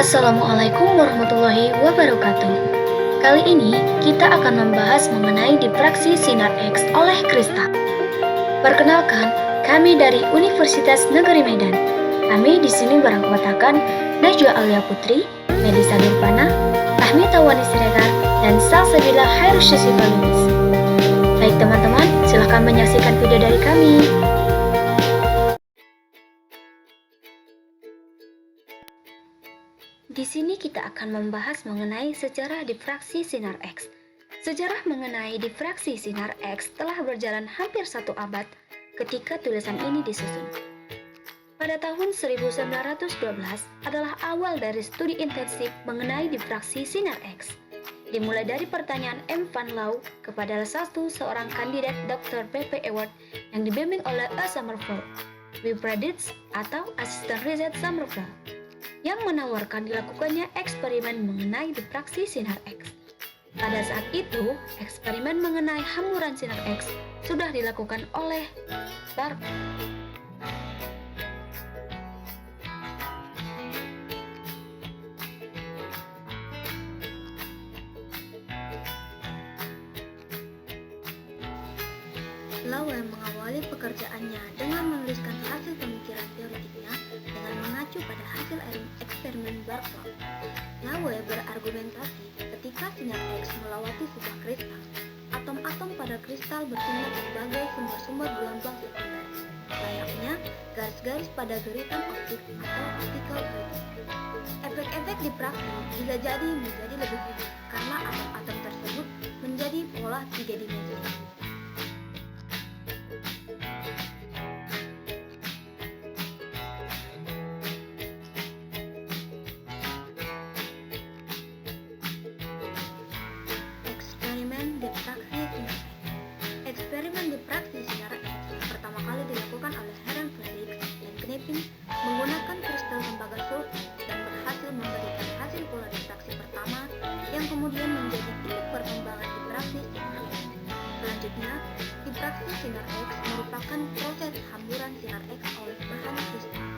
Assalamualaikum warahmatullahi wabarakatuh. Kali ini kita akan membahas mengenai diffraksi sinar X oleh kristal. Perkenalkan, kami dari Universitas Negeri Medan. Kami di sini beranggotakan Najwa Alia Putri, Melisa Nurpana, Rahmi Tawani Siregar, dan Salsabila Hairusysifah Lubis. Baik teman-teman, silahkan menyaksikan video dari kami. Di sini kita akan membahas mengenai sejarah diffraksi sinar X. Sejarah mengenai diffraksi sinar X telah berjalan hampir 1 abad ketika tulisan ini disusun. Pada tahun 1912 adalah awal dari studi intensif mengenai diffraksi sinar X. Dimulai dari pertanyaan M. Van Loo kepada seorang kandidat Dr. P.P. Ewart yang dibimbing oleh A. Sommerfeld, W. Preditz atau asisten riset Sommerfeld, yang menawarkan dilakukannya eksperimen mengenai diffraksi sinar X. Pada saat itu, eksperimen mengenai hamburan sinar X sudah dilakukan oleh Barlow. Laue mengawali pekerjaannya dengan menuliskan hasil pemikiran teoretiknya dengan mengacu pada hasil eksperimen Barlow. Laue berargumentasi ketika sinar X melewati sebuah kristal, atom-atom pada kristal bertindak sebagai sumber-sumber gelombang sekunder, layaknya garis-garis pada geritan optik atau optical gradient. Efek-efek diffraksi bisa jadi menjadi lebih rumit karena atom-atom tersebut menjadi pola 3 dimensi. Eksperimen diffraksi sinar X pertama kali dilakukan oleh Hermann Felix dan Knepin menggunakan kristal tembaga sulfur dan berhasil memberikan hasil pola diffraksi pertama yang kemudian menjadi induk perkembangan diffraksi sinar X. Selanjutnya, diffraksi sinar X merupakan proses hamburan sinar X oleh bahan kristal.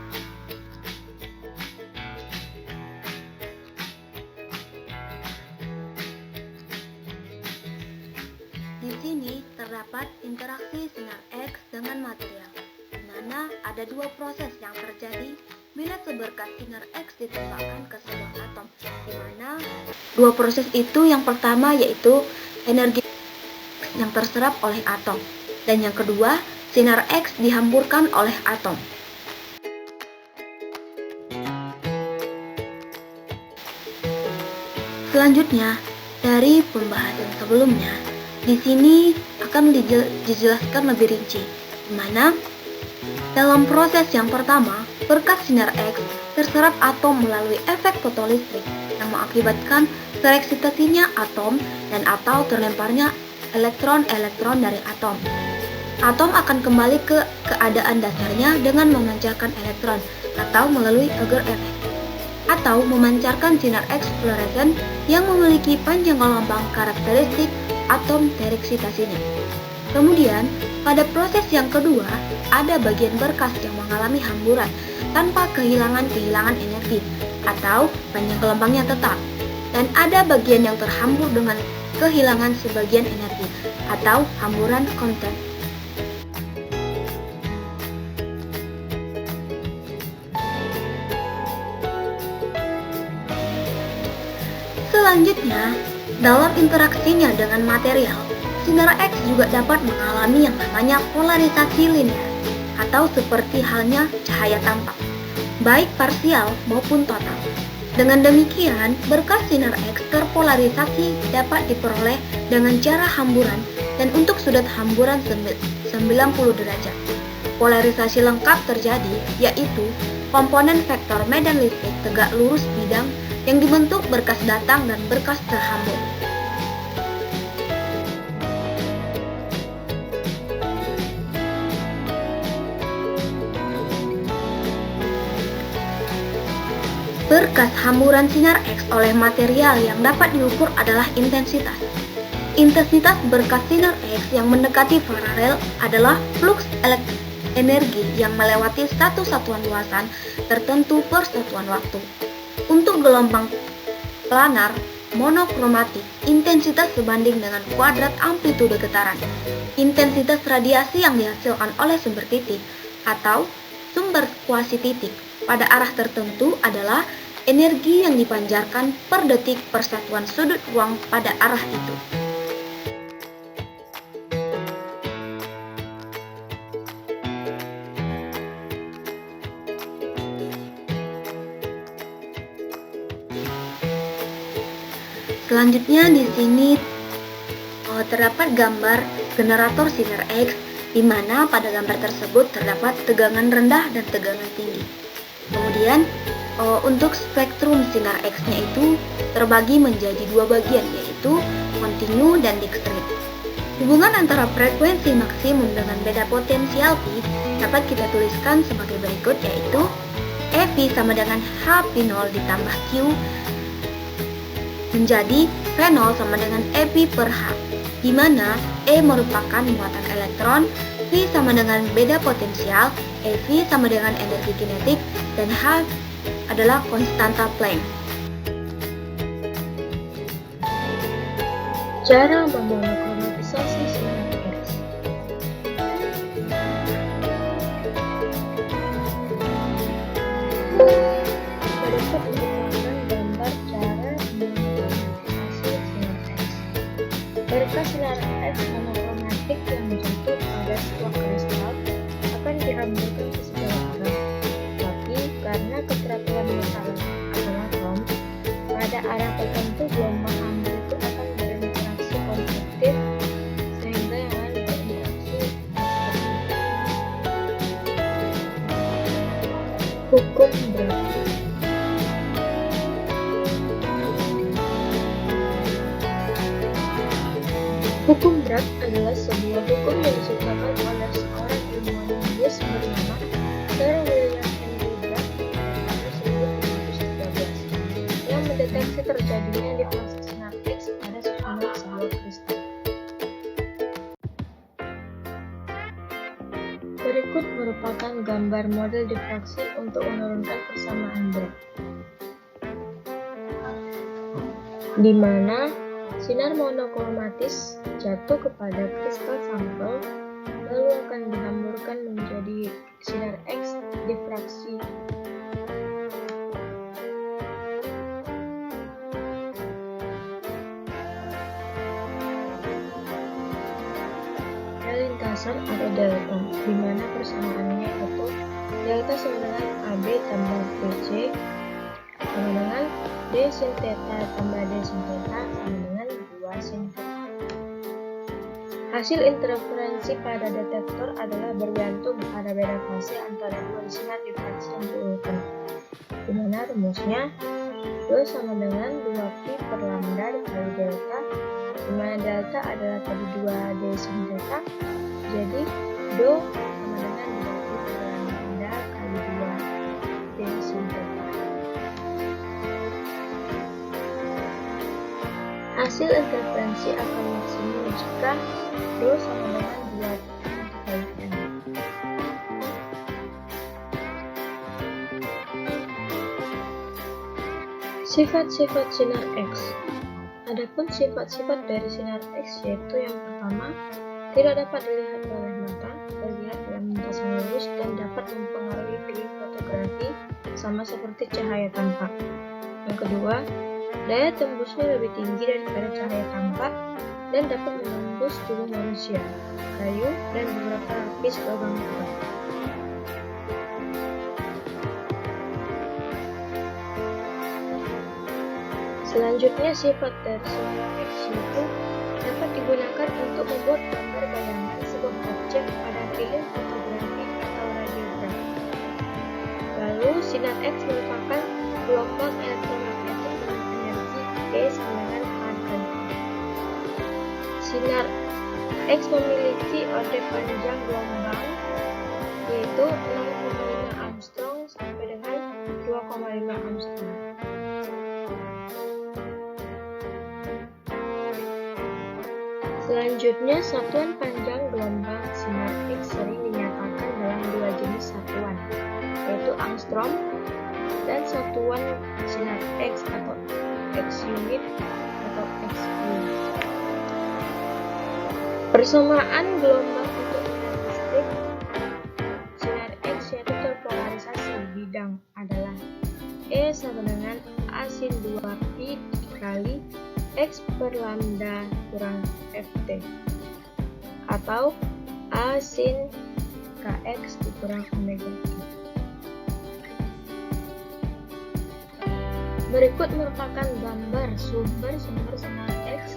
Di sini terdapat interaksi sinar X dengan material, di mana ada 2 proses yang terjadi bila seberkas sinar X ditembakkan ke sebuah atom, di mana 2 proses itu yang pertama yaitu energi yang terserap oleh atom, dan yang kedua sinar X dihamburkan oleh atom. Selanjutnya, dari pembahasan sebelumnya, di sini akan dijelaskan lebih rinci, di mana dalam proses yang pertama, berkas sinar X terserap atom melalui efek fotolistrik yang mengakibatkan tereksitasinya atom dan atau terlemparnya elektron-elektron dari atom. Atom akan kembali ke keadaan dasarnya dengan memancarkan elektron atau melalui Auger effect, atau memancarkan sinar X fluoresen yang memiliki panjang gelombang karakteristik atom tereksitasinya. Kemudian, pada proses yang kedua, ada bagian berkas yang mengalami hamburan tanpa kehilangan energi atau panjang gelombangnya tetap, dan ada bagian yang terhambur dengan kehilangan sebagian energi atau hamburan konten. Selanjutnya, dalam interaksinya dengan material, sinar X juga dapat mengalami yang namanya polarisasi linear, atau seperti halnya cahaya tampak, baik parsial maupun total. Dengan demikian, berkas sinar X terpolarisasi dapat diperoleh dengan cara hamburan dan untuk sudut hamburan 90 derajat. Polarisasi lengkap terjadi, yaitu komponen vektor medan listrik tegak lurus bidang yang dibentuk berkas datang dan berkas terhambur. Berkas hamburan sinar X oleh material yang dapat diukur adalah intensitas. Intensitas berkas sinar X yang mendekati paralel adalah flux energi yang melewati satu satuan luasan tertentu per satuan waktu. Untuk gelombang planar monokromatik, intensitas sebanding dengan kuadrat amplitude getaran. Intensitas radiasi yang dihasilkan oleh sumber titik atau sumber kuasi titik pada arah tertentu adalah energi yang dipancarkan per detik per satuan sudut ruang pada arah itu. Selanjutnya di sini terdapat gambar generator sinar X, di mana pada gambar tersebut terdapat tegangan rendah dan tegangan tinggi. Kemudian untuk spektrum sinar X-nya itu terbagi menjadi dua bagian, yaitu kontinu dan diskrit. Hubungan antara frekuensi maksimum dengan beda potensial P dapat kita tuliskan sebagai berikut, yaitu EP sama dengan HP0 ditambah Q menjadi V0 sama dengan EP per H, di mana E merupakan muatan elektron, V sama dengan beda potensial, EV sama dengan energi kinetik, dan H adalah konstanta Planck. Cara memonokromatisasi sinar X. Berikut merupakan gambar cara memonokromatisasi sinar X. Berkas sinar X monokromatik yang jatuh pada sebuah kristal akan dihamburkan ke segala arah. Tapi karena keteraturan metal atau atom, pada arah tertentu gelombang hambur itu akan berinteraksi konstruktif sehingga yang lain berinteraksi destruktif. Hukum Bragg. Hukum Bragg adalah sebuah hukum yang diciptakan oleh seorang ilmuwan Inggris bernama Sir William Henry Bragg pada tahun 1913 yang mendeteksi terjadinya difraksi sinar X pada sejumlah sebuah kristal. Berikut merupakan gambar model difraksi untuk menurunkan persamaan Bragg, di mana sinar monokromatis jatuh kepada kristal sampel lalu akan dihamburkan menjadi sinar X difraksi. Lintasan ada delta, di mana persamaannya itu delta sama dengan AB tambah BC sama dengan D sin theta tambah D sin theta sama dengan 2 sin theta. Hasil interferensi pada detektor adalah bergantung pada beda fase antara dua sinar difraksi yang diurutan, di mana rumusnya Do sama dengan 2pi per lambda dikali delta, di mana delta adalah tadi 2D sin theta, jadi Do sama dengan 2pi per lambda kali 2D sin theta. Hasil interferensi akan maksimum jika Do sama dengan 2pi kali N. Sifat-sifat sinar X. Adapun sifat-sifat dari sinar X yaitu yang pertama, tidak dapat dilihat oleh mata, bergerak dalam lintasan lurus dan dapat mempengaruhi film fotografi sama seperti cahaya tampak. Yang kedua, daya tembusnya lebih tinggi daripada cahaya tampak dan dapat menembus tubuh manusia, kayu, dan beberapa lapis logam kuat. Selanjutnya, sifat dari sinar X yaitu dapat digunakan untuk membuat gambar bayangan sebuah objek pada film fotografi atau radiogram. Lalu, sinar X merupakan gelombang elektromagnetik dengan energi E sama dengan A kali E. Sinar X memiliki orde panjang gelombang yaitu 0,5 Armstrong sampai dengan 2,5 Armstrong. Selanjutnya, satuan panjang gelombang sinar X sering dinyatakan dalam dua jenis satuan, yaitu angstrom, dan satuan sinar X atau X unit atau XU. Persamaan gelombang untuk medan listrik sinar X yaitu terpolarisasi bidang adalah E sama dengan A sin 2pi dikali X per lambda kurang Ft, atau A sin Kx dikurang omega T. Berikut merupakan gambar sumber sinar X.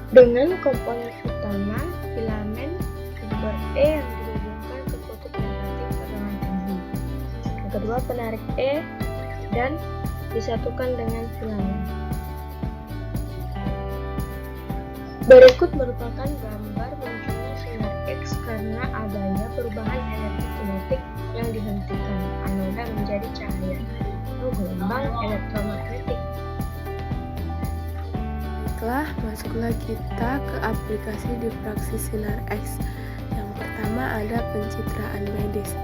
Dengan komponen utama filamen sumber E yang dihubungkan ke kutub negatif tegangan tinggi. Yang kedua penarik E dan disatukan dengan filamen. Berikut merupakan gambar munculnya sinar X karena adanya perubahan energi kinetik yang dihentikan anoda menjadi cahaya atau gelombang elektromagnetik. Baiklah, masuklah kita ke aplikasi difraksi sinar X. Yang pertama ada pencitraan medis.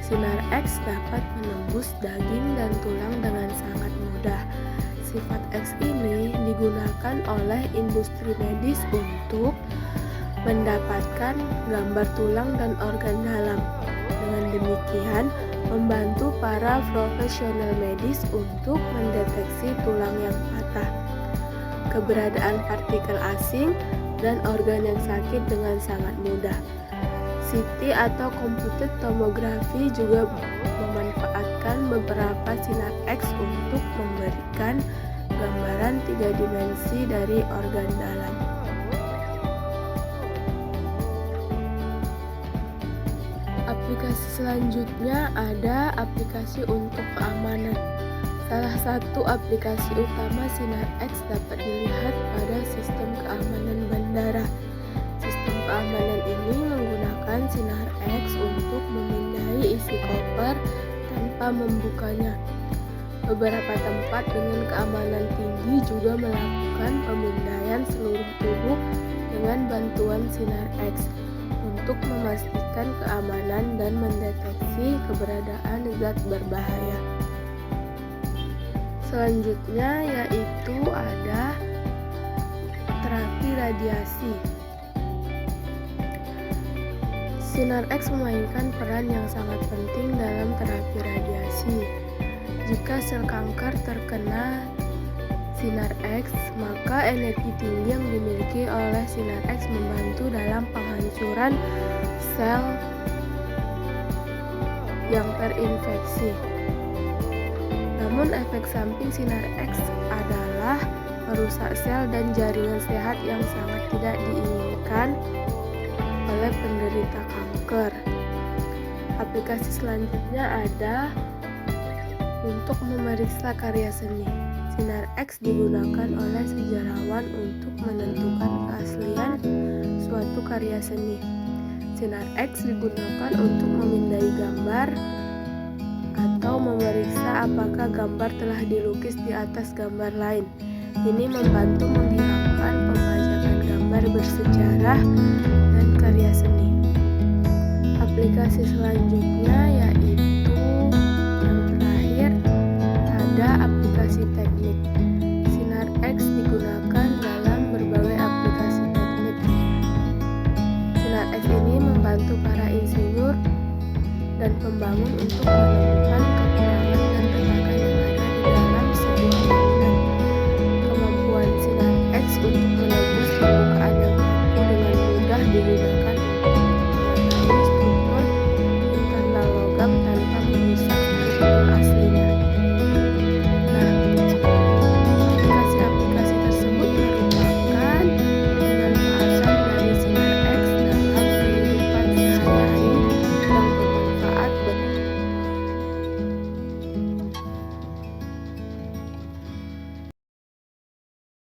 Sinar X dapat menembus daging dan tulang dengan sangat mudah. Sifat X ini digunakan oleh industri medis untuk mendapatkan gambar tulang dan organ dalam. Dengan demikian, membantu para profesional medis untuk mendeteksi tulang yang patah, keberadaan partikel asing, dan organ yang sakit dengan sangat mudah. CT atau computed tomography juga memanfaatkan beberapa sinar X untuk memberikan gambaran 3 dimensi dari organ dalam. Aplikasi selanjutnya ada aplikasi untuk keamanan. Salah satu aplikasi utama sinar X dapat dilihat pada sistem keamanan bandara. Sistem keamanan ini menggunakan sinar X untuk memindai isi koper tanpa membukanya. Beberapa tempat dengan keamanan tinggi juga melakukan pemindaian seluruh tubuh dengan bantuan sinar X untuk memastikan keamanan dan mendeteksi keberadaan zat berbahaya. Selanjutnya yaitu ada terapi radiasi. Sinar X memainkan peran yang sangat penting dalam terapi radiasi. Jika sel kanker terkena sinar X, maka energi tinggi yang dimiliki oleh sinar X membantu dalam penghancuran sel yang terinfeksi. Namun efek samping sinar X adalah merusak sel dan jaringan sehat yang sangat tidak diinginkan oleh penderita kanker. Aplikasi selanjutnya ada untuk memeriksa karya seni. Sinar X digunakan oleh sejarawan untuk menentukan keaslian suatu karya seni. Sinar X digunakan untuk memindai gambar atau memeriksa apakah gambar telah dilukis di atas gambar lain. Ini membantu menghilangkan pembajakan gambar bersejarah dan karya seni. Aplikasi selanjutnya yaitu yang terakhir ada aplikasi teknik. Sinar X digunakan dalam berbagai aplikasi teknik. Sinar X ini membantu para insinyur dan pembangun untuk menemukan